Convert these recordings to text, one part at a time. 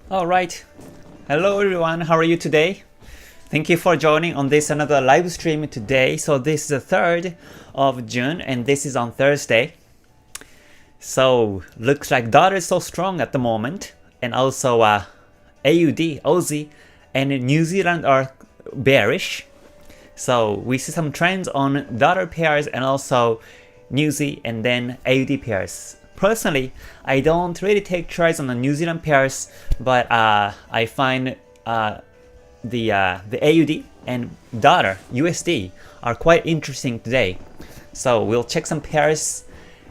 Alright, hello everyone, how are you today? Thank you for joining on this another live stream today. So this is the 3rd of June and this is on Thursday. So looks like dollar is so strong at the moment, and also AUD, Aussie and New Zealand are bearish. So we see some trends on dollar pairs and also New Zealand and then AUD pairs. Personally, I don't really take trades on the New Zealand pairs, but I find the AUD and dollar USD are quite interesting today. So we'll check some pairs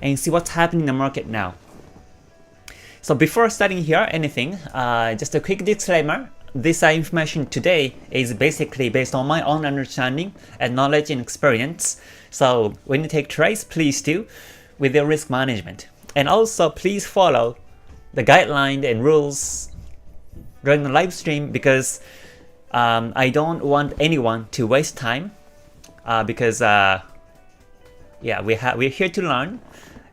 and see what's happening in the market now. So before starting here anything, just a quick disclaimer. This information today is basically based on my own understanding and knowledge and experience. So when you take trades, please do with your risk management. And also please follow the guideline and rules during the live stream, because I don't want anyone to waste time, because yeah, we're here to learn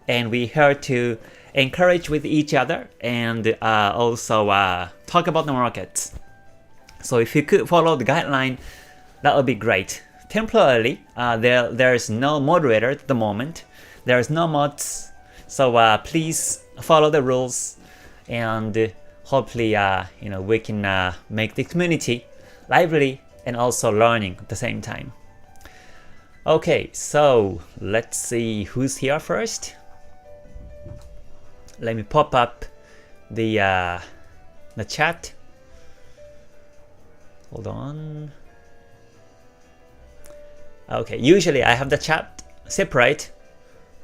and we're here to encourage with each other and also talk about the markets. So if you could follow the guideline, that would be great. Temporarily, there is no moderator at the moment. There is no mods, so please follow the rules, and hopefully we can make the community lively and also learning at the same time. Okay, so let's see who's here first. Let me pop up the chat. Hold on. Okay, usually I have the chat separate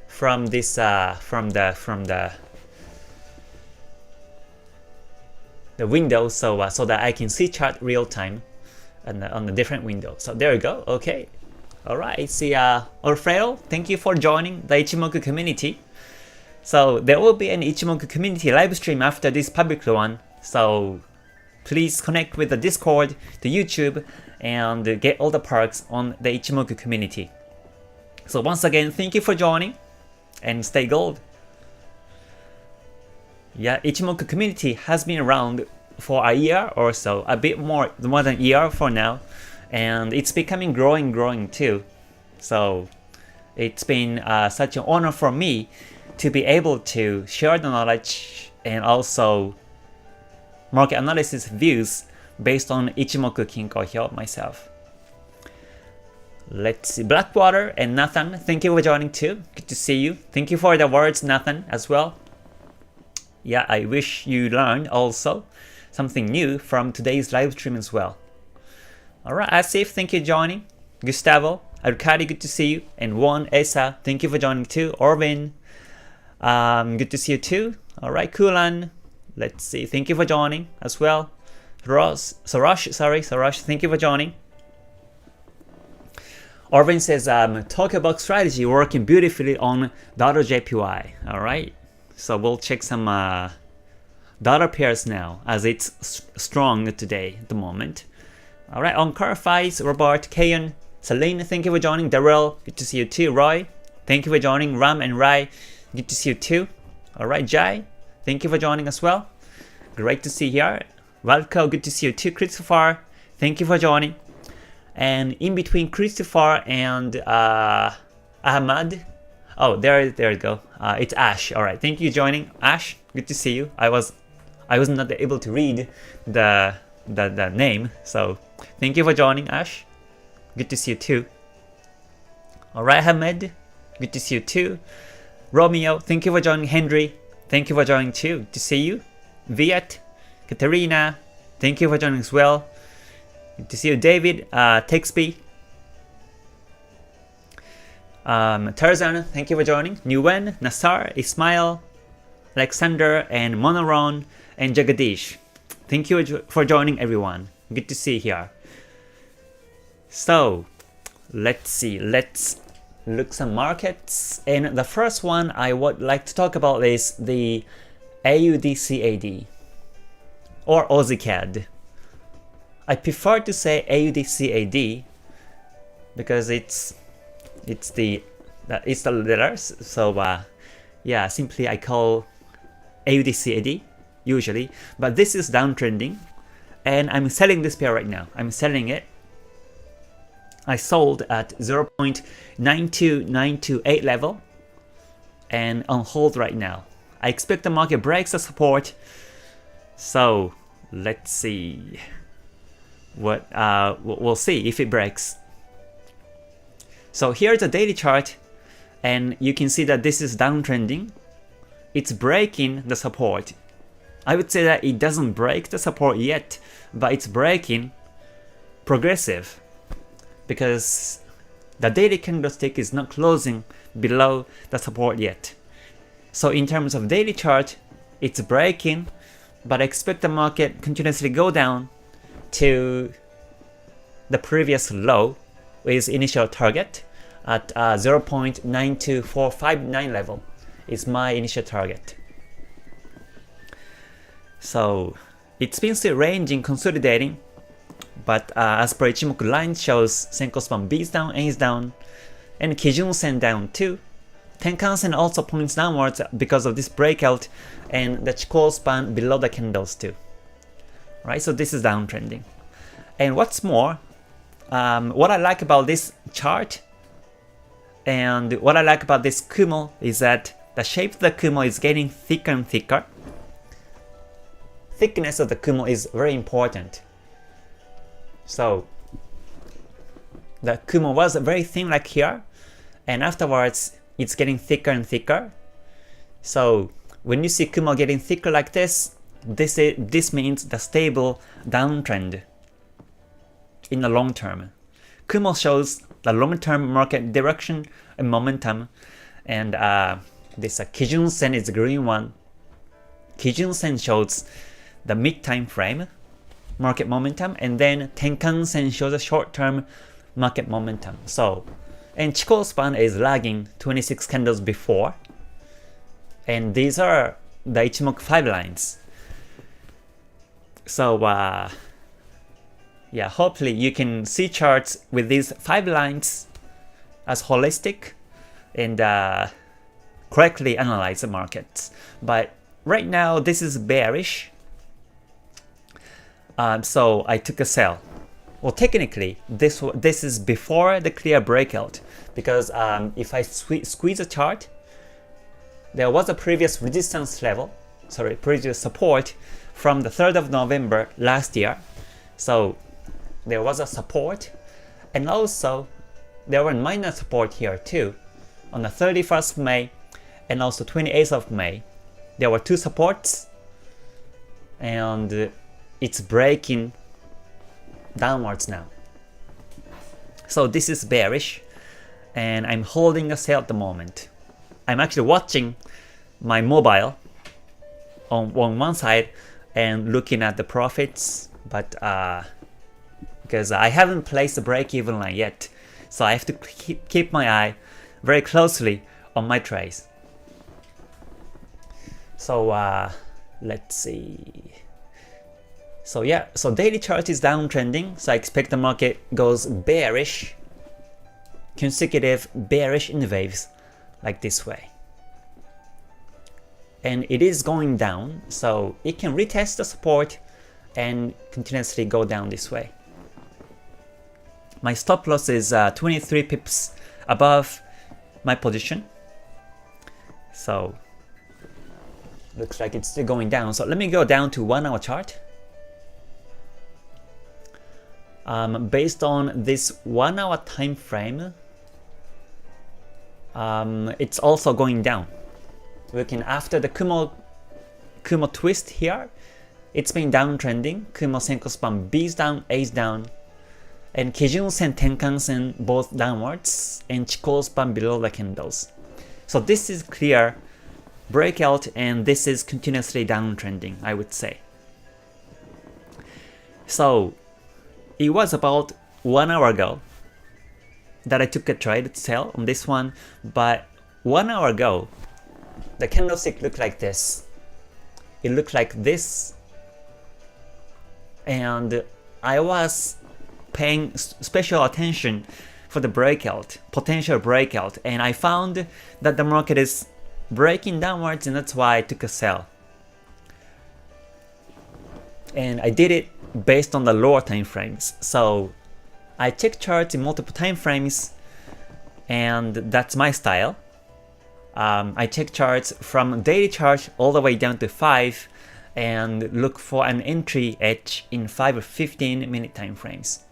from this from the window, so that I can see chat real time and on the different window. So there we go. Okay. All right. See, Orfeo, thank you for joining the Ichimoku community. So there will be an Ichimoku community live stream after this public one. So please connect with the Discord, the YouTube, and get all the perks on the Ichimoku community. So once again, thank you for joining and stay gold. Yeah, Ichimoku community has been around for a year or so, a bit more than a year for now, and it's becoming growing too. So it's been such an honor for me to be able to share the knowledge and also market analysis views based on Ichimoku Kinko Hyo myself. Let's see, Blackwater and Nathan, thank you for joining too. Good to see you. Thank you for the words, Nathan, as well. Yeah, I wish you learned also something new from today's live stream as well. Alright, Asif, thank you for joining. Gustavo, Arkady, good to see you. And Juan, Esa, thank you for joining too. Orvin, good to see you too. Alright, Kulan, let's see, thank you for joining as well. Sarash, thank you for joining. Orvin says, talk about strategy working beautifully on dollar JPY. Alright, so we'll check some dollar pairs now, as it's strong today at the moment. Alright, on Carfies, Robert, Kayan, Celine, thank you for joining. Darrell, good to see you too. Roy, thank you for joining. Ram and Rai, good to see you too. Alright, Jai, thank you for joining as well. Great to see you here. Valko, good to see you too. Christopher, thank you for joining. And in between Christopher and Ahmad, oh, there you go. It's Ash. All right, thank you for joining, Ash. Good to see you. I was not able to read the name, so thank you for joining, Ash. Good to see you too. All right, Ahmed. Good to see you too. Romeo, thank you for joining. Henry, thank you for joining too. Good to see you. Viet, Katerina, thank you for joining as well. Good to see you, David, Texby, Tarzan, thank you for joining. Nguyen, Nassar, Ismail, Alexander, and Monoron, and Jagadish. Thank you for joining, everyone. Good to see you here. So, let's see, let's look some markets. And the first one I would like to talk about is the AUDCAD or Aussie-Cad. I prefer to say AUDCAD because it's the letters. So yeah, simply I call AUDCAD usually, but this is downtrending, and I'm selling this pair right now. I'm selling it. I sold at 0.92928 level and on hold right now. I expect the market breaks the support, so let's see what we'll see if it breaks. So here's the daily chart, and you can see that this is downtrending. It's breaking the support. I would say that it doesn't break the support yet, but it's breaking progressive because the daily candlestick is not closing below the support yet. So in terms of daily chart, it's breaking, but I expect the market continuously go down to the previous low with initial target at 0.92459 level is my initial target. So it's been still ranging, consolidating, but as per Ichimoku line shows, Senko span B is down, A is down, and Kijun Sen down too. Tenkan Sen also points downwards because of this breakout, and the Chikou span below the candles too. Right, so this is downtrending. And what's more, what I like about this chart and what I like about this Kumo is that the shape of the Kumo is getting thicker and thicker. Thickness of the Kumo is very important. So the Kumo was very thin like here, and afterwards it's getting thicker and thicker. So when you see Kumo getting thicker like this, this means the stable downtrend in the long term. Kumo shows the long-term market direction and momentum, and this Kijun Sen is the green one. Kijun Sen shows the mid-time frame market momentum, and then Tenkan Sen shows a short-term market momentum. So, and Chikou span is lagging 26 candles before, and these are the Ichimoku 5 lines. So yeah, hopefully you can see charts with these 5 lines as holistic and correctly analyze the markets. But right now this is bearish, so I took a sell. Well, technically this is before the clear breakout, because if I squeeze the chart, there was a previous resistance level, previous support from the 3rd of November last year. So there was a support, and also there were minor support here too on the 31st of May and also 28th of May. There were 2 supports, and it's breaking downwards now. So this is bearish, and I'm holding a sell at the moment. I'm actually watching my mobile on one side and looking at the profits, but because I haven't placed the break-even line yet, so I have to keep my eye very closely on my trades. So let's see. So yeah, so daily chart is downtrending, so I expect the market goes bearish, consecutive bearish in waves like this way. And it is going down, so it can retest the support and continuously go down this way. My stop loss is 23 pips above my position, so looks like it's still going down. So let me go down to 1 hour chart. Based on this 1 hour time frame, it's also going down. Looking after the Kumo twist here, it's been downtrending. Kumo Senko span B is down, A is down, and Kijun Sen, Tenkan Sen both downwards, and Chikou span below the candles. So this is clear breakout, and this is continuously downtrending, I would say. So it was about 1 hour ago that I took a trade to sell on this one, but 1 hour ago the candlestick looked like this. It looked like this, and I was paying special attention for the breakout, potential breakout, and I found that the market is breaking downwards, and that's why I took a sell. And I did it based on the lower time frames. So I check charts in multiple time frames, and that's my style. I check charts from daily chart all the way down to 5 and look for an entry edge in 5 or 15-minute time frames.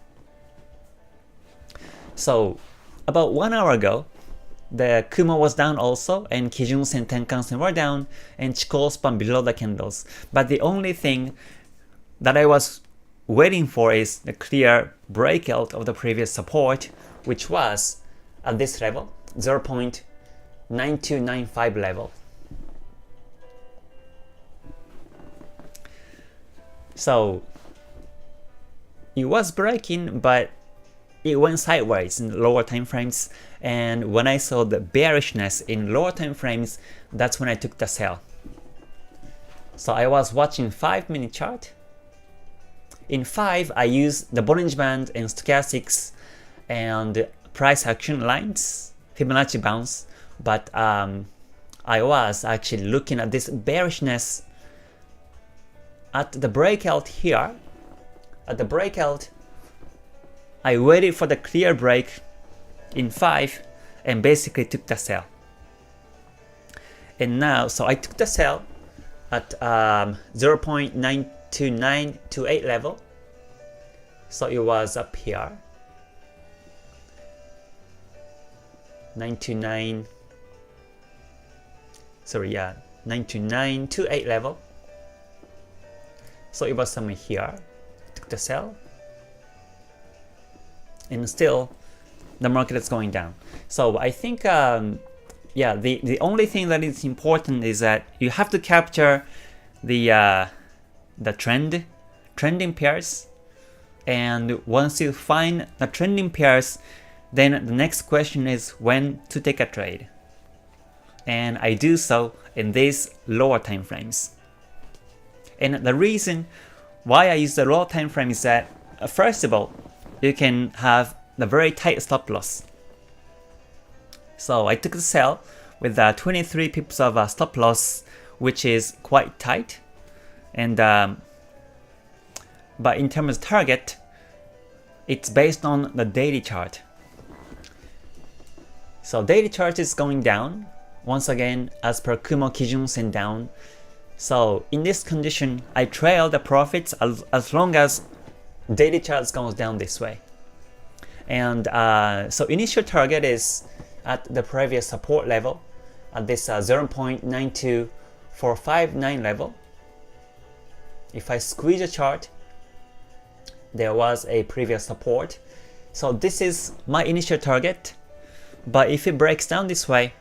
So about 1 hour ago, the Kumo was down also, and Kijun Sen, Tenkan Sen were down, and Chikou span below the candles. But the only thing that I was waiting for is the clear breakout of the previous support, which was at this level, 0.9295 level. So it was breaking, but it went sideways in the lower time frames, and when I saw the bearishness in lower time frames, that's when I took the sell. So I was watching 5-minute chart. In 5, I used the Bollinger Band and stochastics and price action lines, Fibonacci bounce, but I was actually looking at this bearishness at the breakout here. At the breakout, I waited for the clear break in 5 and basically took the sell. And now, so I took the sell at 0.92928 level. So it was up here. 92928 level. So it was somewhere here. Took the sell. And still the market is going down. So I think yeah, the only thing that is important is that you have to capture the trending pairs, and once you find the trending pairs, then the next question is when to take a trade. And I do so in these lower time frames. And the reason why I use the lower time frame is that first of all, you can have the very tight stop loss. So I took the sell with 23 pips of stop loss, which is quite tight. And but in terms of target, it's based on the daily chart. So daily chart is going down once again as per Kumo Kijun Sen down. So in this condition, I trail the profits as long as daily chart goes down this way. And so initial target is at the previous support level at this 0.92459 level. If I squeeze the chart, there was a previous support. So this is my initial target. But if it breaks down this way,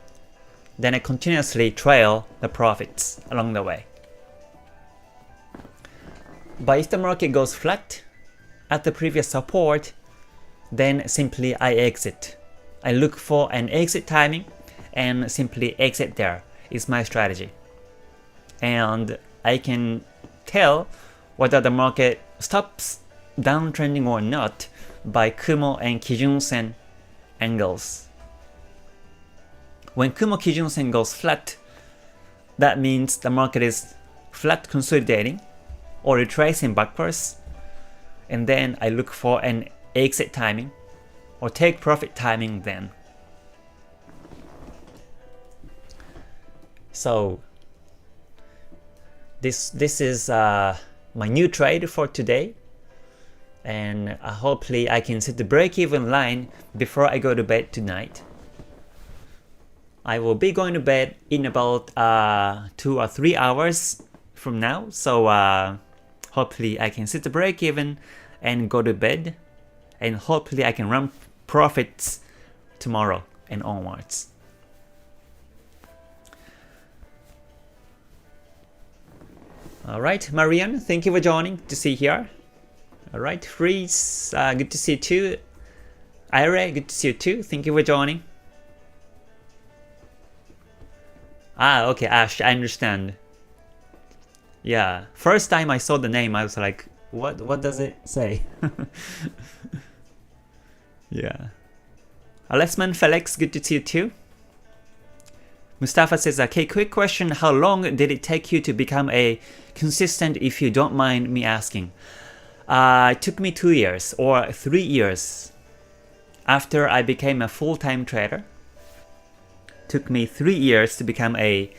then I continuously trail the profits along the way. But if the market goes flat at the previous support, then simply I exit. I look for an exit timing and simply exit there is my strategy. And I can tell whether the market stops downtrending or not by Kumo and Kijun Sen angles. When Kumo Kijun Sen goes flat, that means the market is flat consolidating or retracing backwards, and then I look for an exit timing or take profit timing then. So this is my new trade for today, and hopefully I can set the break-even line before I go to bed tonight. I will be going to bed in about 2 or 3 hours from now, so hopefully I can set the break-even and go to bed, and hopefully I can run profits tomorrow and onwards. Alright, Marianne, thank you for joining. Good to see you here. Alright, Freeze, good to see you too. Ire, good to see you too. Thank you for joining. Ah, okay, Ash, I understand. Yeah, first time I saw the name, I was like, what does it say? Yeah. Alexman Felix, good to see you too. Mustafa says, okay, quick question. How long did it take you to become a consistent, if you don't mind me asking? It took me 2 years or 3 years after I became a full-time trader. Took me 3 years to become a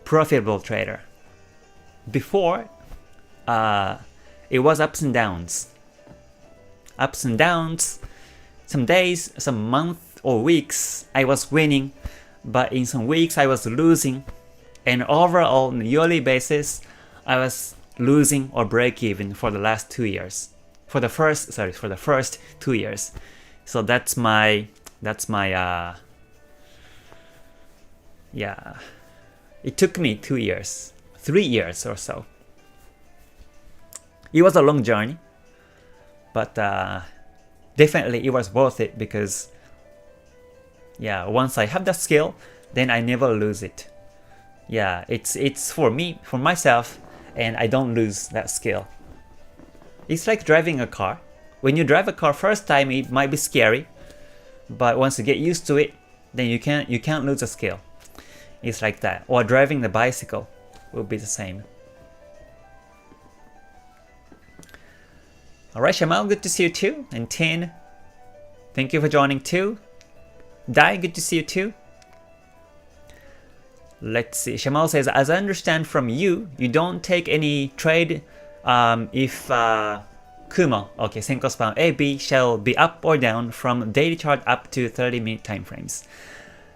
profitable trader. Before, it was ups and downs. Ups and downs. Some days, some months or weeks, I was winning. But in some weeks I was losing, and overall on a yearly basis I was losing or break even for the last 2 years. For the first 2 years. So that's my yeah. It took me 2 years, 3 years or so. It was a long journey, but definitely it was worth it because yeah, once I have the skill, then I never lose it. Yeah, it's for me, for myself, and I don't lose that skill. It's like driving a car. When you drive a car first time, it might be scary, but once you get used to it, then you can't lose a skill. It's like that. Or driving the bicycle will be the same. Alright, Shamal, good to see you too. And Tin, thank you for joining too. Dai, good to see you too. Let's see. Shamal says, as I understand from you, you don't take any trade if Kumo, okay, Senko span AB shall be up or down from daily chart up to 30-minute time frames.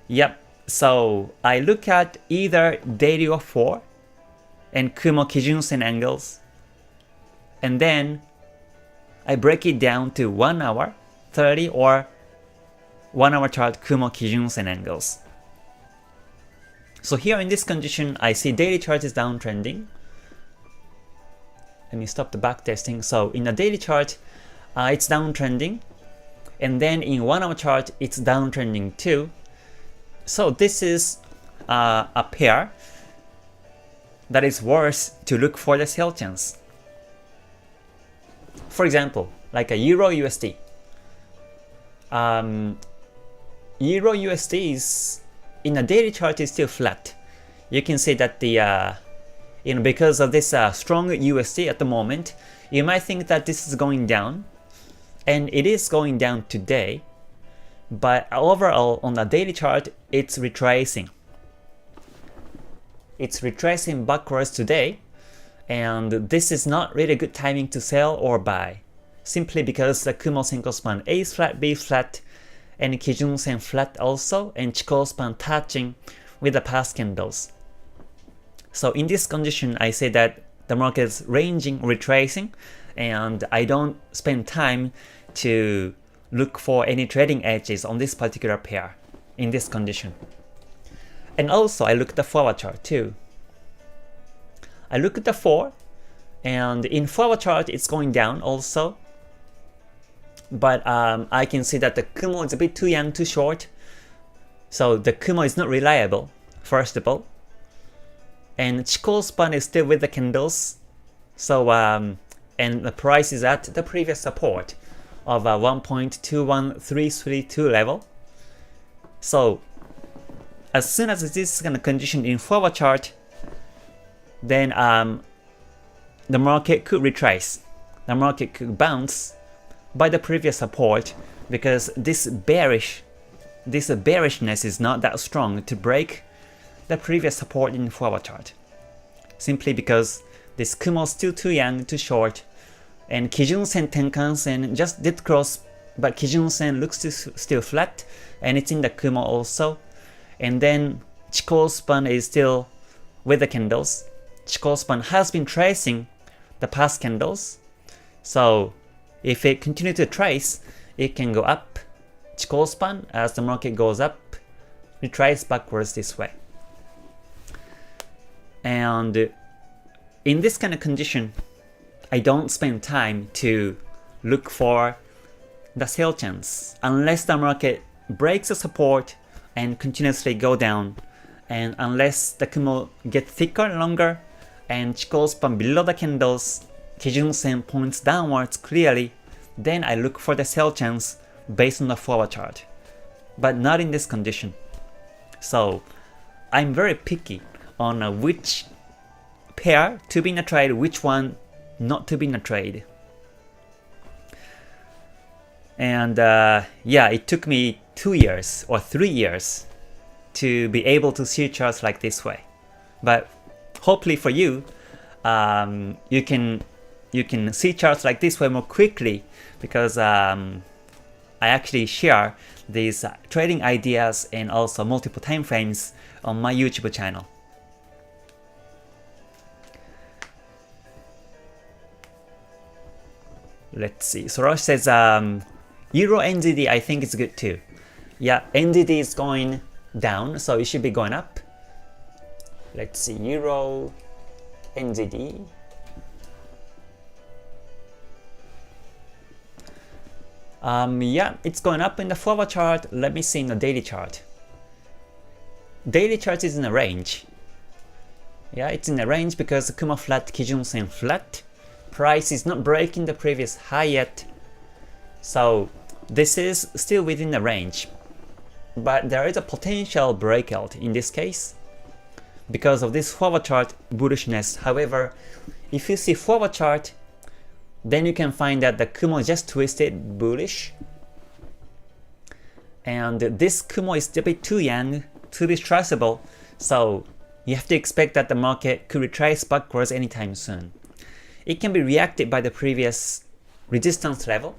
Yep. So I look at either daily or 4 and Kumo Kijun-sen angles, and then I break it down to 1 hour, 30 or 1 hour chart Kumo Kijun-sen angles. So here in this condition, I see daily chart is downtrending. Let me stop the backtesting. So in the daily chart, it's downtrending, and then in 1 hour chart, it's downtrending too. So this is a pair that is worth to look for the sell chance. For example, like a Euro USD. Euro USD is in a daily chart is still flat. You can see that the because of this strong USD at the moment, you might think that this is going down, and it is going down today. But overall on the daily chart, it's retracing. It's retracing backwards today, and this is not really good timing to sell or buy, simply because the Kumo Senko span A is flat, B is flat, and Kijun-sen flat also, and Chikou span touching with the past candles. So in this condition, I say that the market is ranging, retracing, and I don't spend time to look for any trading edges on this particular pair in this condition. And also I look at the forward chart too. I look at the 4, and in forward chart it's going down also. But I can see that the Kumo is a bit too young, too short. So the Kumo is not reliable, first of all. And Chikou span is still with the candles. So and the price is at the previous support of 1.21332 level. So as soon as this kind of condition in forward chart, then the market could retrace. The market could bounce by the previous support, because this bearishness is not that strong to break the previous support in forward chart. Simply because this Kumo is still too young, too short, and Kijun-sen, Tenkan-sen just did cross, but Kijun-sen looks still flat, and it's in the Kumo also. And then Chikou span is still with the candles. Chikou span has been tracing the past candles, so if it continues to trace, it can go up. Chikou span, as the market goes up, retrace backwards this way. And in this kind of condition, I don't spend time to look for the sell chance unless the market breaks the support and continuously go down, and unless the Kumo gets thicker and longer and Chikou span below the candles, Kijun-sen points downwards clearly, then I look for the sell chance based on the forward chart, but not in this condition. So I'm very picky on which pair to be in a trade, which one not to be in a trade. And yeah, it took me 2 years or 3 years to be able to see charts like this way. But hopefully for you, you can see charts like this way more quickly, because I actually share these trading ideas and also multiple time frames on my YouTube channel. Let's see. Sorash says Euro NZD I think is good too. Yeah, NZD is going down, so it should be going up. Let's see, Euro NZD. Yeah, it's going up in the forward chart. Let me see in the daily chart. Daily chart is in a range. Yeah, it's in a range because Kumo flat, Kijun Sen flat. Price is not breaking the previous high yet. So this is still within the range. But there is a potential breakout in this case because of this forward chart bullishness. However, if you see forward chart, then you can find that the Kumo just twisted bullish. And this Kumo is a bit too young to be traceable, so you have to expect that the market could retrace backwards anytime soon. It can be reacted by the previous resistance level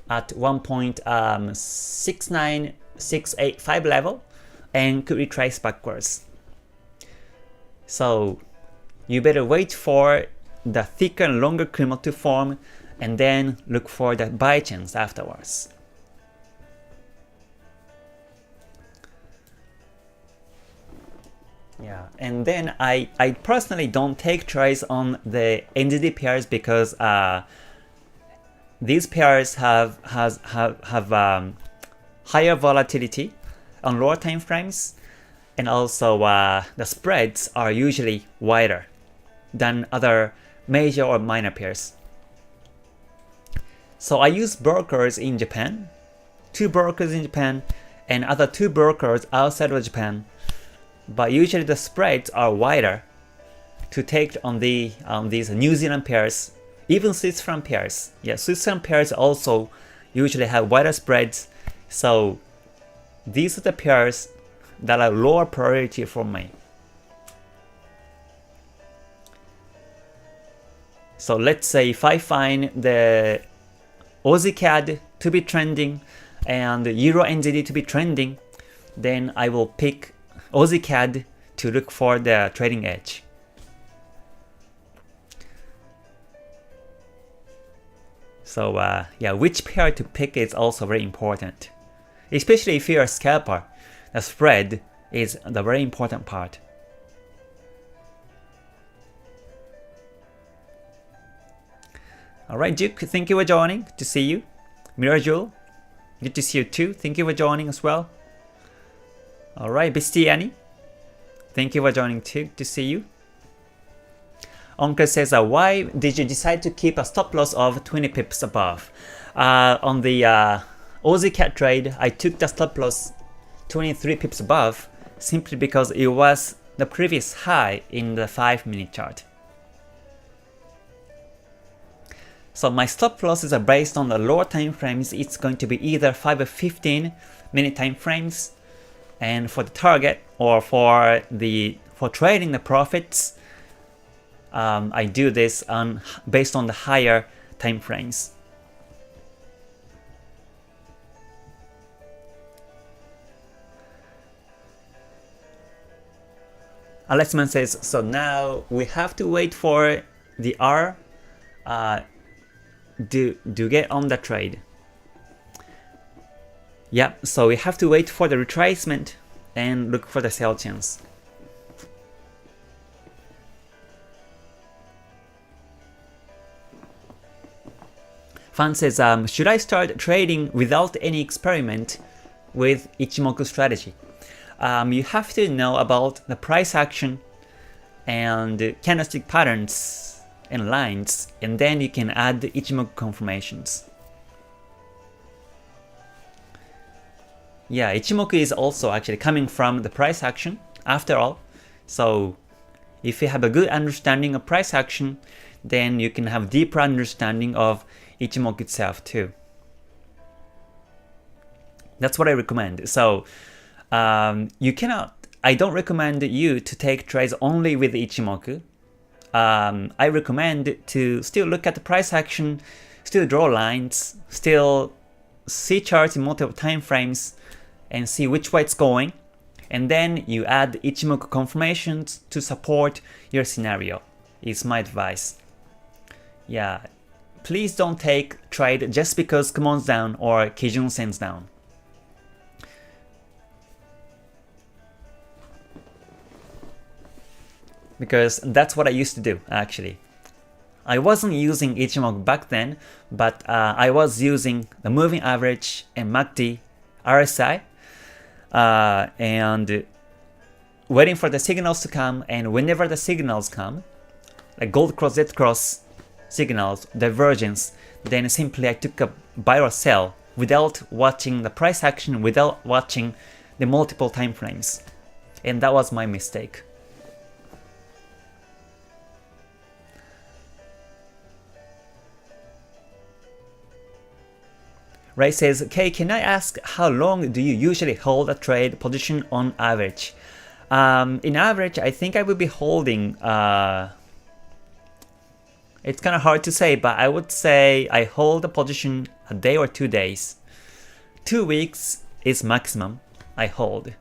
at 1.69685 level and could retrace backwards. So you better wait for the thicker and longer Kumo to form and then look for the buy chance afterwards. Yeah, and then I personally don't take trades on the NZD pairs because these pairs have higher volatility on lower time frames, and also the spreads are usually wider than other major or minor pairs. So I use brokers in Japan, 2 brokers in Japan, and other 2 brokers outside of Japan. But usually the spreads are wider to take on these New Zealand pairs, even Swiss franc pairs. Yeah, Swiss franc pairs also usually have wider spreads. So these are the pairs that are lower priority for me. So let's say if I find the Aussie-CAD to be trending and Euro NZD to be trending, then I will pick Aussie-CAD to look for the trading edge. So yeah, which pair to pick is also very important. Especially if you're a scalper, the spread is the very important part. Alright, Duke, thank you for joining. Good to see you. Mirajul, good to see you too. Thank you for joining as well. Alright, Bisty Annie, thank you for joining too. Good to see you. Onkel says, why did you decide to keep a stop loss of 20 pips above? On the Aussie-CAD trade, I took the stop loss 23 pips above simply because it was the previous high in the 5-minute chart. So my stop losses are based on the lower time frames. It's going to be either 5 or 15 minute time frames, and for the target or for trading the profits, I do this based on the higher time frames. Alexman says, so now we have to wait for the R to get on the trade. Yeah, so we have to wait for the retracement and look for the sell chance. Fan says, should I start trading without any experiment with Ichimoku strategy? You have to know about the price action and candlestick patterns and lines, and then you can add the Ichimoku confirmations. Yeah, Ichimoku is also actually coming from the price action after all. So if you have a good understanding of price action, then you can have deeper understanding of Ichimoku itself too. That's what I recommend. So I don't recommend you to take trades only with Ichimoku. I recommend to still look at the price action, still draw lines, still see charts in multiple time frames and see which way it's going. And then you add Ichimoku confirmations to support your scenario, is my advice. Yeah, please don't take trade just because Kumon's down or Kijun Sen's down. Because that's what I used to do actually. I wasn't using Ichimoku back then, but I was using the moving average and MACD RSI and waiting for the signals to come, and whenever the signals come, like gold cross, Z cross signals, divergence, then simply I took a buy or sell without watching the price action, without watching the multiple time frames. And that was my mistake. Ray says, Kay, can I ask how long do you usually hold a trade position on average? In average, I think I will be holding, it's kind of hard to say, but I would say I hold a position a day or 2 days. 2 weeks is maximum I hold.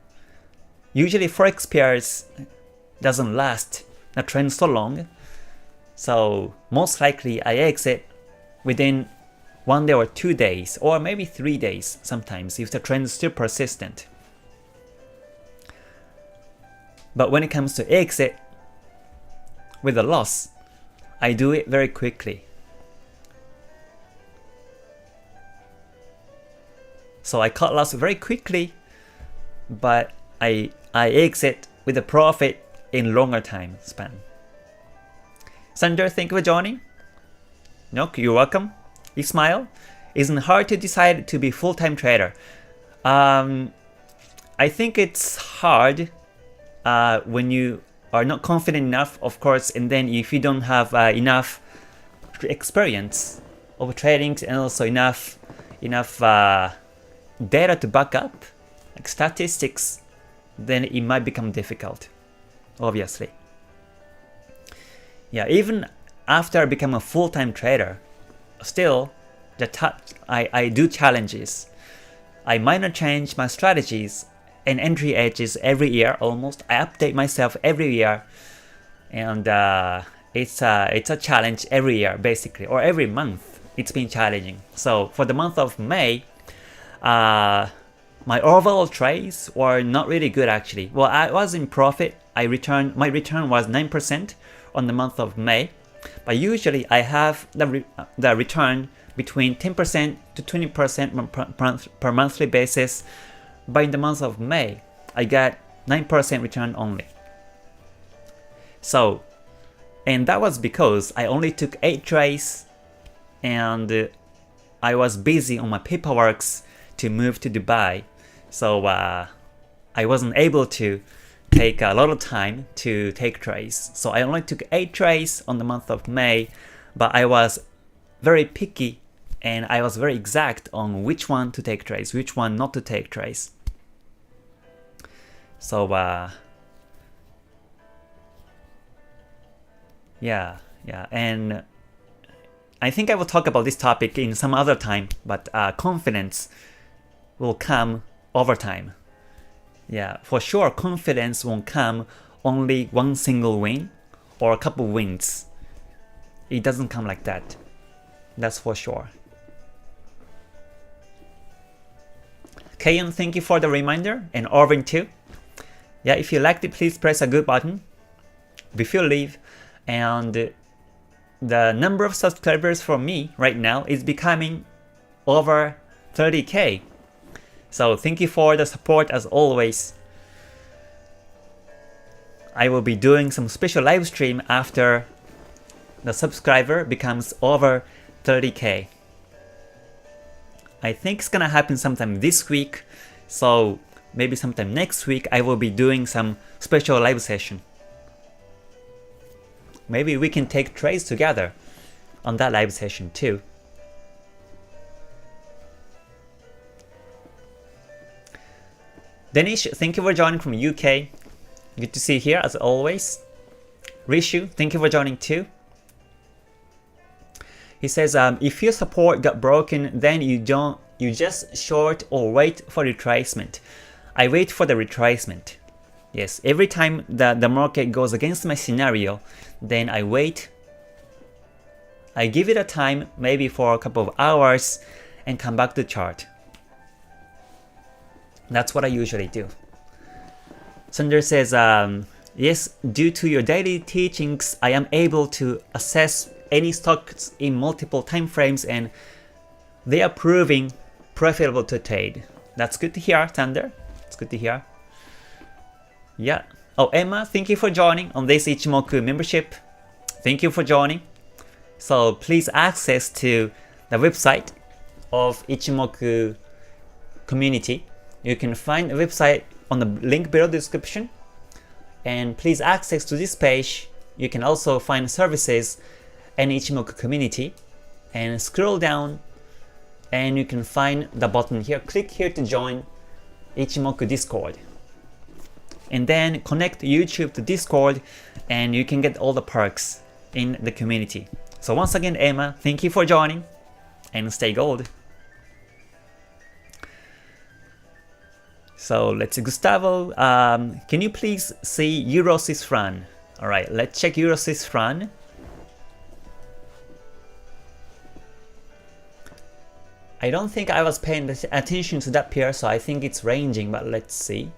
Usually Forex pairs doesn't last a trend so long, so most likely I exit within 1 day or 2 days, or maybe 3 days sometimes if the trend is still persistent. But when it comes to exit with a loss, I do it very quickly. So I cut loss very quickly, but I exit with a profit in longer time span. Sander, thank you for joining. No, you're welcome. Ismail, isn't hard to decide to be full-time trader. I think it's hard when you are not confident enough, of course, and then if you don't have enough experience of trading and also enough data to back up, like statistics, then it might become difficult, obviously. Yeah, even after I become a full-time trader, still, I do challenges. I minor change my strategies and entry edges every year almost. I update myself every year, and it's a challenge every year basically, or every month. It's been challenging. So for the month of May, my overall trades were not really good actually. Well, I was in profit. My return was 9% on the month of May. But usually I have the return between 10% to 20% per monthly basis. But in the month of May, I got 9% return only. So, and that was because I only took 8 trades and I was busy on my paperwork to move to Dubai. So I wasn't able to take a lot of time to take trades. So I only took 8 trades on the month of May, but I was very picky and I was very exact on which one to take trades, which one not to take trades. So yeah, and I think I will talk about this topic in some other time, but confidence will come over time. Yeah, for sure, confidence won't come only one single win or a couple wins. It doesn't come like that. That's for sure. Kayon, thank you for the reminder, and Orvin too. Yeah, if you liked it, please press a good button before you leave. And the number of subscribers for me right now is becoming over 30K. So thank you for the support as always. I will be doing some special live stream after the subscriber becomes over 30K. I think it's gonna happen sometime this week, so maybe sometime next week I will be doing some special live session. Maybe we can take trades together on that live session too. Danish, thank you for joining from UK. Good to see you here as always. Rishu, thank you for joining too. He says, if your support got broken, then you just short or wait for retracement. I wait for the retracement. Yes, every time the market goes against my scenario, then I wait. I give it a time, maybe for a couple of hours, and come back to the chart. That's what I usually do. Sunder says, yes, due to your daily teachings, I am able to assess any stocks in multiple time frames, and they are proving profitable to trade. That's good to hear, Thunder. It's good to hear. Yeah. Oh, Emma, thank you for joining on this Ichimoku membership. Thank you for joining. So please access to the website of Ichimoku community. You can find the website on the link below the description. And please access to this page. You can also find services and Ichimoku community. And scroll down and you can find the button here. Click here to join Ichimoku Discord. And then connect YouTube to Discord and you can get all the perks in the community. So once again, Emma, thank you for joining and stay gold. So let's see, Gustavo, can you please see Euro Swiss franc? Alright, let's check Euro Swiss franc. I don't think I was paying attention to that pair, so I think it's ranging, but let's see.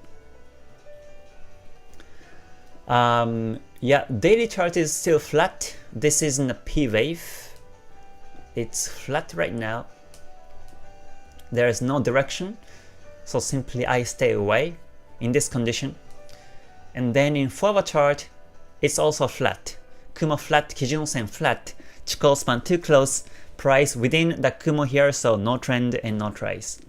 Yeah, daily chart is still flat. This is in a P wave. It's flat right now. There is no direction, so simply I stay away in this condition. And then in forward chart, it's also flat. Kumo flat, Kijun Sen flat, Chikou span too close, price within the Kumo here, so no trend and no trace.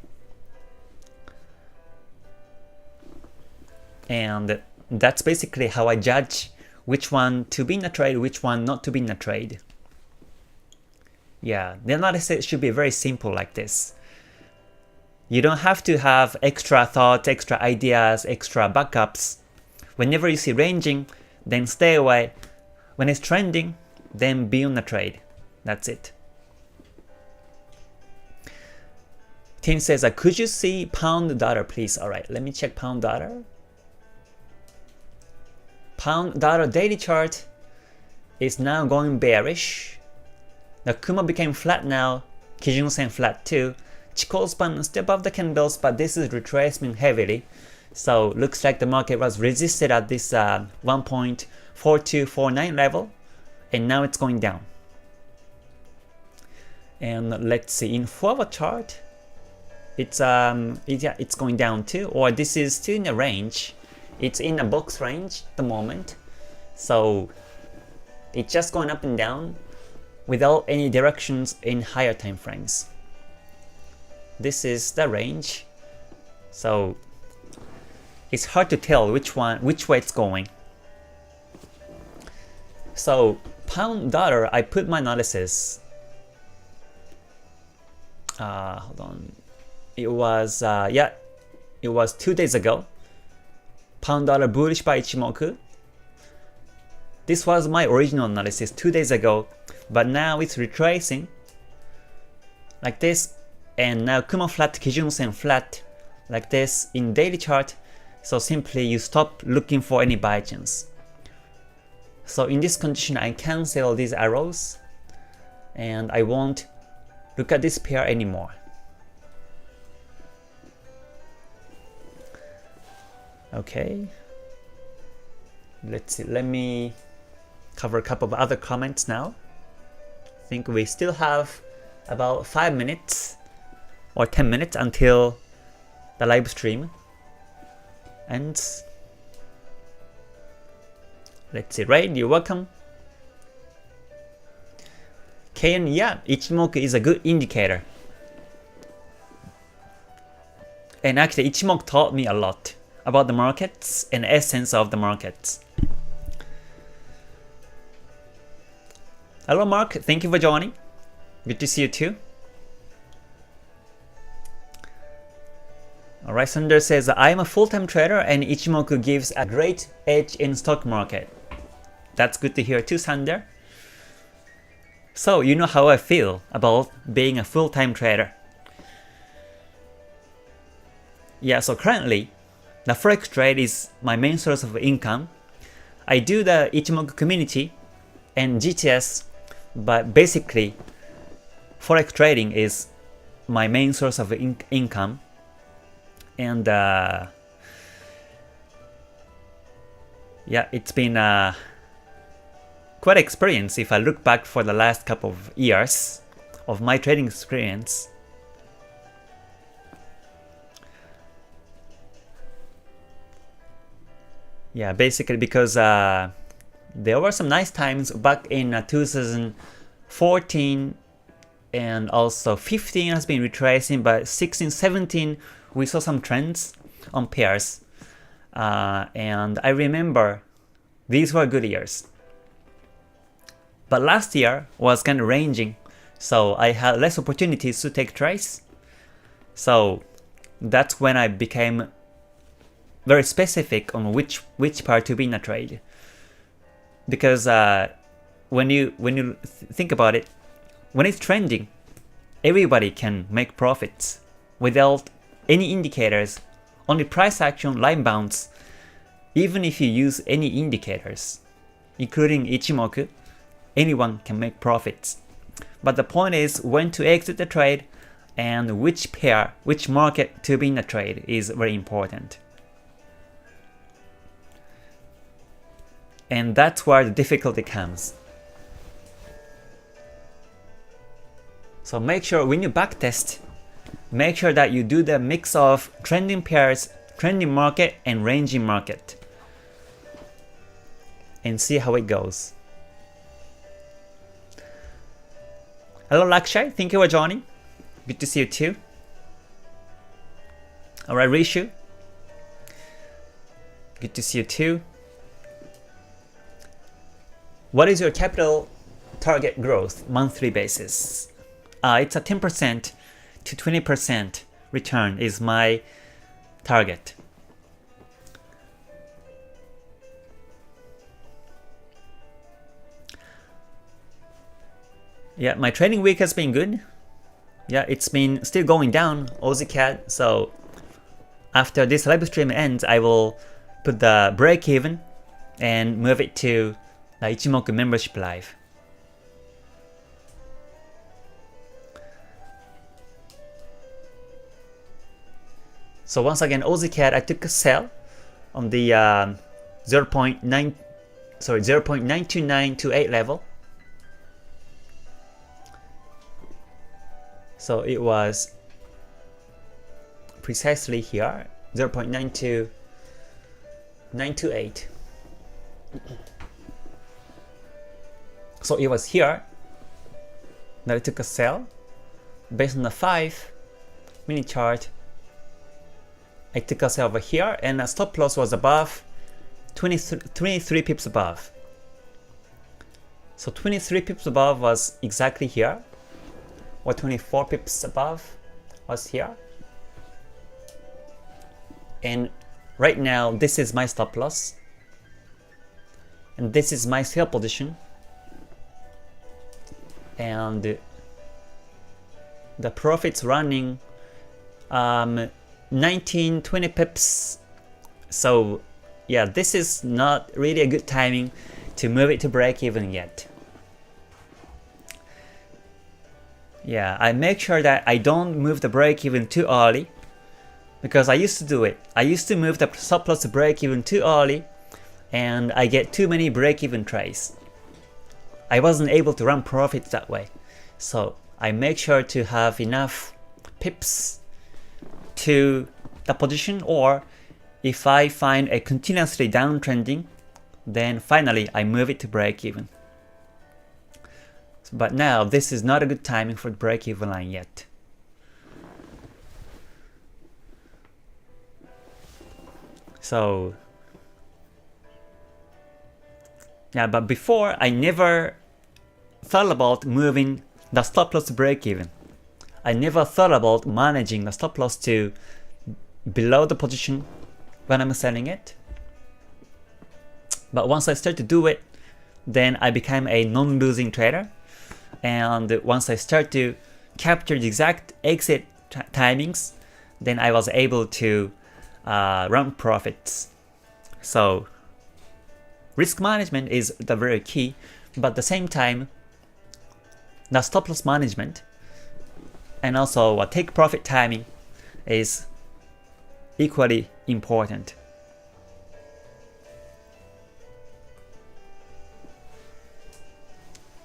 And that's basically how I judge which one to be in a trade, which one not to be in a trade. Yeah, the analysis should be very simple like this. You don't have to have extra thoughts, extra ideas, extra backups. Whenever you see ranging, then stay away. When it's trending, then be on a trade. That's it. Tim says, could you see pound dollar please? Alright, let me check pound dollar. Pound dollar daily chart is now going bearish. The Kumo became flat now, Kijun Sen flat too. Chikou span still above the candles, but this is retracement heavily. So looks like the market was resisted at this 1.4249 level, and now it's going down. And let's see, in forward chart, it's going down too, or this is still in a range. It's in a box range at the moment, so it's just going up and down without any directions in higher time frames. This is the range, so it's hard to tell which way it's going. So pound dollar, I put my analysis. Hold on. It was it was 2 days ago. Pound dollar bullish by Ichimoku. This was my original analysis 2 days ago, but now it's retracing like this, and now Kumo flat, Kijun Sen flat like this in daily chart. So simply you stop looking for any buy chance. So in this condition, I cancel these arrows and I won't look at this pair anymore. Okay, let's see, let me cover a couple of other comments now. I think we still have about 5 minutes or 10 minutes until the live stream. And let's see, Ray, you're welcome. KN, yeah, Ichimoku is a good indicator. And actually Ichimoku taught me a lot about the markets and essence of the markets. Hello Mark, thank you for joining. Good to see you too. Alright, Sunder says, I am a full-time trader and Ichimoku gives a great edge in stock market. That's good to hear too, Sunder. So you know how I feel about being a full-time trader. Yeah, so currently, the Forex trade is my main source of income. I do the Ichimoku community and GTS, but basically, Forex trading is my main source of income. And yeah, it's been quite an experience if I look back for the last couple of years of my trading experience. Yeah, basically because there were some nice times back in 2014 and also 15 has been retracing, but 16, 17 we saw some trends on pairs, and I remember these were good years. But last year was kind of ranging, so I had less opportunities to take trades. So that's when I became very specific on which part to be in a trade. Because when you think about it, when it's trending, everybody can make profits without any indicators, only price action, line bounce. Even if you use any indicators, including Ichimoku, anyone can make profits. But the point is when to exit the trade and which pair, which market to be in a trade is very important. And that's where the difficulty comes. So make sure when you backtest, make sure that you do the mix of trending pairs, trending market, and ranging market. And see how it goes. Hello Lakshai, thank you for joining. Good to see you too. Alright, Rishu. Good to see you too. What is your capital target growth monthly basis? It's a 10% to 20% return is my target. Yeah, my trading week has been good. Yeah, it's been still going down, Aussie-Cad. So after this live stream ends, I will put the break even and move it to the Ichimoku membership live. So once again, Aussie-Cad, I took a sell on the 0.92928 level. So it was precisely here, 0.92928. So it was here that I took a sell based on the 5-minute chart. I took a sell over here and a stop loss was above 23 pips above. So 23 pips above was exactly here, or 24 pips above was here. And right now this is my stop loss and this is my sell position, and the profits running 19-20 pips. So yeah, this is not really a good timing to move it to break even yet. Yeah, I make sure that I don't move the break even too early, because I used to do it. I used to move the stop loss to break even too early and I get too many break even trades. I wasn't able to run profits that way. So I make sure to have enough pips to the position, or if I find a continuously downtrending, then finally I move it to break even. But now this is not a good timing for the break even line yet. So yeah, but before I never thought about moving the stop loss break even. I never thought about managing the stop loss to below the position when I'm selling it. But once I start to do it, then I became a non-losing trader. And once I start to capture the exact exit timings, then I was able to run profits. So risk management is the very key, but at the same time, the stop loss management and also take profit timing is equally important.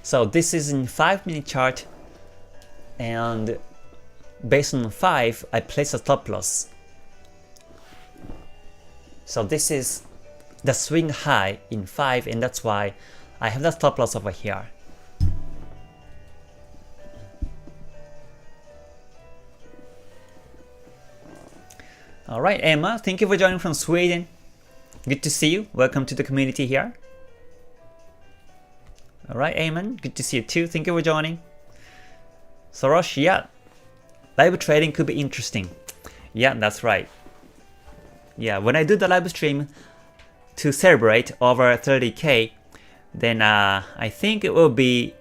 So this is in 5-minute chart, and based on 5, I place a stop loss. So this is the swing high in 5, and that's why I have the stop loss over here. Alright, Emma, thank you for joining from Sweden. Good to see you. Welcome to the community here. Alright, Eamon, good to see you too. Thank you for joining. Sorosh, yeah. Live trading could be interesting. Yeah, that's right. Yeah, when I do the live stream to celebrate over 30k, then I think it will be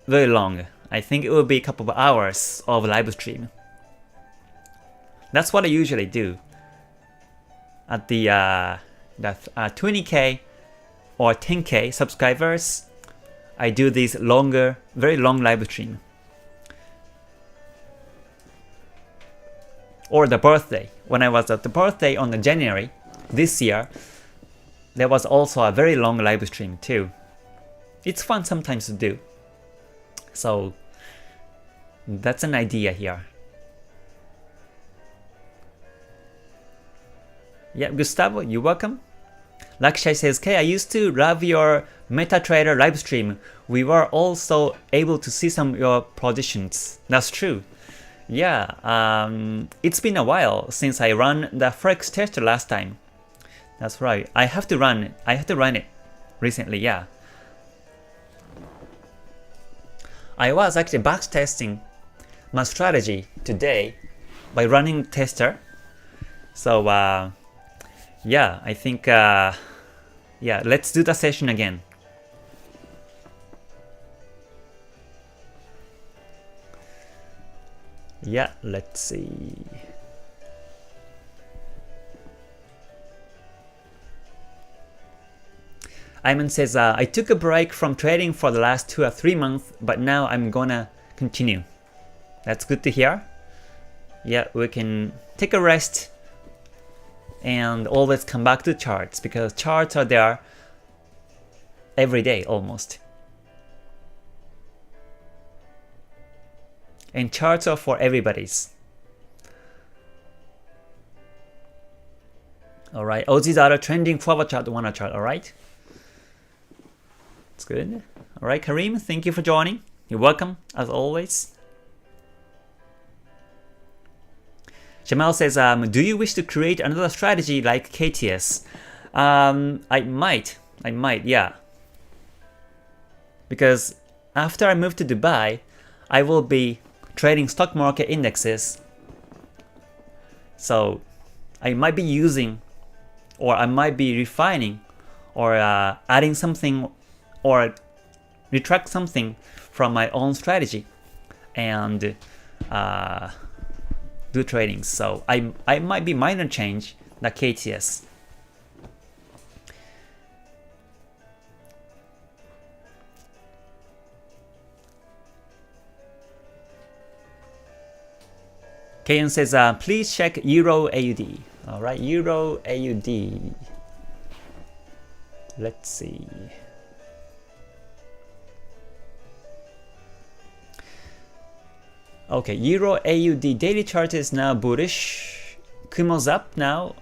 very long. I think it will be a couple of hours of live stream. That's what I usually do. At the 20k or 10k subscribers, I do these longer, very long live stream. Or the birthday. When I was at the birthday on the January this year, there was also a very long live stream too. It's fun sometimes to do. So that's an idea here. Yeah, Gustavo, you're welcome. Lakshai says, K, I used to love your MetaTrader live stream. We were also able to see some of your positions. That's true. Yeah, it's been a while since I ran the Forex Tester last time. That's right. I have to run it recently, yeah. I was actually back testing my strategy today by running tester. So yeah, I think yeah, let's do the session again. Yeah, let's see. Ayman says, I took a break from trading for the last 2 or 3 months, but now I'm gonna continue. That's good to hear. Yeah, we can take a rest and always come back to charts, because charts are there every day almost. And charts are for everybody's. Alright, Aussies are trending forward chart, one chart, alright? That's good. Alright, Kareem, thank you for joining. You're welcome, as always. Jamal says, do you wish to create another strategy like KTS? I might, yeah. Because after I move to Dubai, I will be trading stock market indexes. So I might be using, or I might be refining, or adding something, or retract something from my own strategy and do trading. So I might be minor change the KTS. Kayan says, please check Euro AUD. Alright, Euro AUD. Let's see. Okay, Euro AUD daily chart is now bullish. Kumo's up now,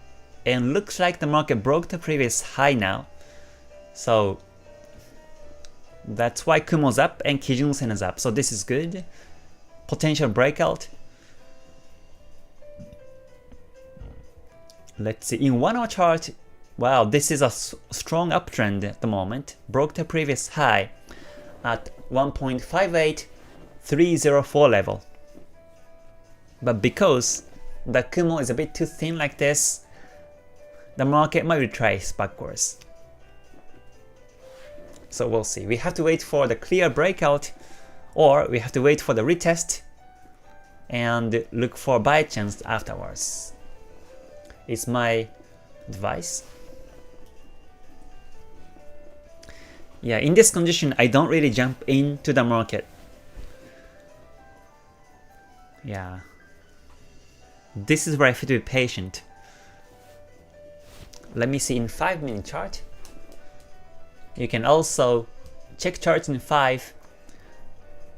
and looks like the market broke the previous high now. So that's why Kumo's up and Kijun-sen is up. So this is good. Potential breakout. Let's see, in 1 hour chart, wow, this is a strong uptrend at the moment. Broke the previous high at 1.58304 level. But because the Kumo is a bit too thin like this, the market might retrace backwards. So we'll see. We have to wait for the clear breakout, or we have to wait for the retest and look for buy chance afterwards. It's my advice. Yeah, in this condition, I don't really jump into the market. Yeah. This is where I have to be patient. Let me see in 5-minute chart. You can also check charts in 5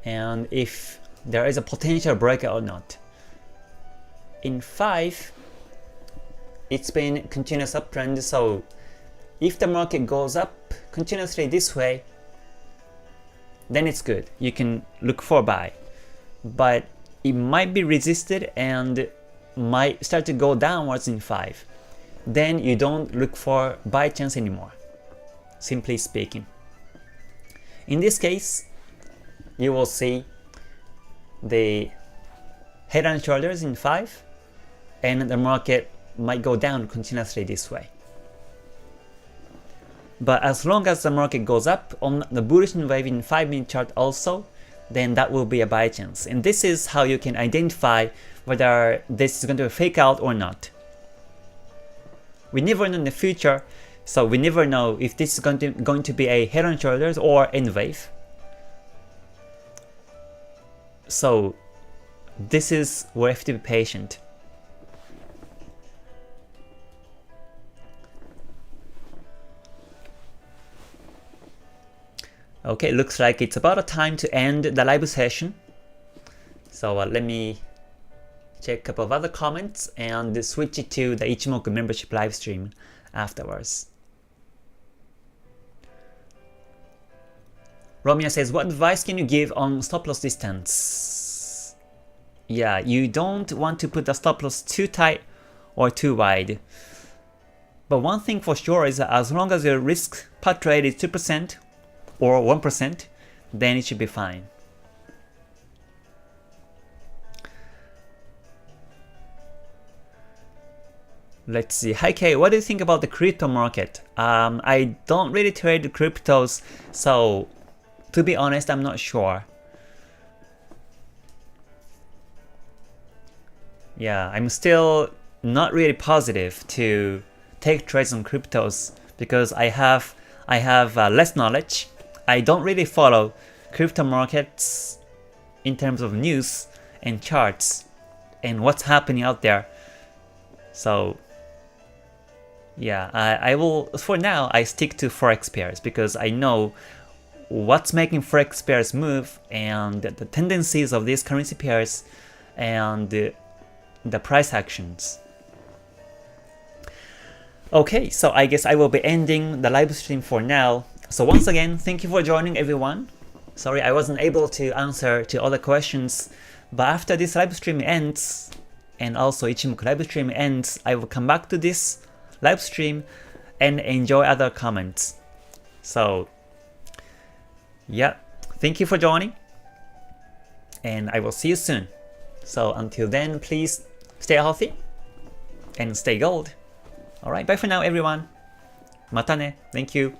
and if there is a potential breakout or not. In 5, it's been continuous uptrend, so if the market goes up continuously this way, then it's good. You can look for buy. But it might be resisted and might start to go downwards in 5. Then you don't look for buy chance anymore, simply speaking. In this case, you will see the head and shoulders in 5, and the market might go down continuously this way. But as long as the market goes up on the bullish wave in 5-minute chart also, then that will be a buy chance. And this is how you can identify whether this is going to fake out or not. We never know in the future, so we never know if this is going to be a head and shoulders or end wave. So this is where you have to be patient. Okay, looks like it's about a time to end the live session. So let me check a couple of other comments and switch it to the Ichimoku membership live stream afterwards. Romeo says, what advice can you give on stop loss distance? Yeah, you don't want to put the stop loss too tight or too wide. But one thing for sure is that as long as your risk part rate is 2% or 1%, then it should be fine. Let's see. Hi Kay, what do you think about the crypto market? I don't really trade cryptos, so to be honest, I'm not sure. Yeah, I'm still not really positive to take trades on cryptos because I have less knowledge. I don't really follow crypto markets in terms of news and charts and what's happening out there. So yeah, I will, for now, I stick to Forex pairs because I know what's making Forex pairs move and the tendencies of these currency pairs and the price actions. Okay, so I guess I will be ending the live stream for now. So once again, thank you for joining everyone. Sorry I wasn't able to answer to all the questions, but after this live stream ends, and also Ichimoku live stream ends, I will come back to this live stream and enjoy other comments. So yeah, thank you for joining, and I will see you soon. So until then, please stay healthy and stay gold. Alright, bye for now everyone. Mata ne. Thank you.